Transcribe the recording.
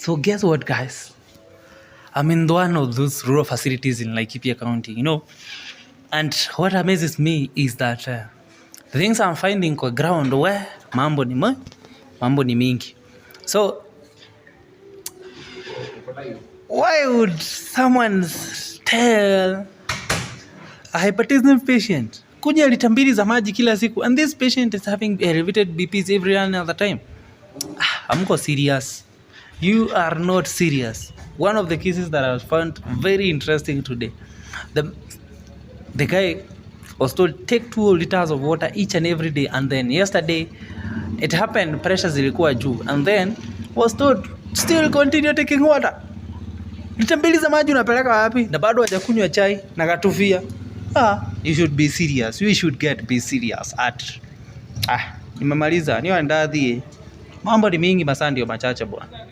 So guess what, guys? I'm in one of those rural facilities in Laikipia County, And what amazes me is that the things I'm finding kwa ground where mambo ni mingi. So why would someone tell a hypertensive patient kunywa lita 2 za maji kila siku and this patient is having elevated BPs every other time? Hamko serious. You are not serious. One of the cases that I found very interesting today, the guy was told take 2 liters of water each and every day, and then yesterday it happened pressure zilikuwa juu, and then was told still continue taking water. Lita 2 za maji unapeleka wapi? Na bado hajakunywa chai na katufia. You should be serious. We should be serious at. Nimemaliza. Niyo ndadhi. Mambo ni mingi, masaa ndio machache bwana.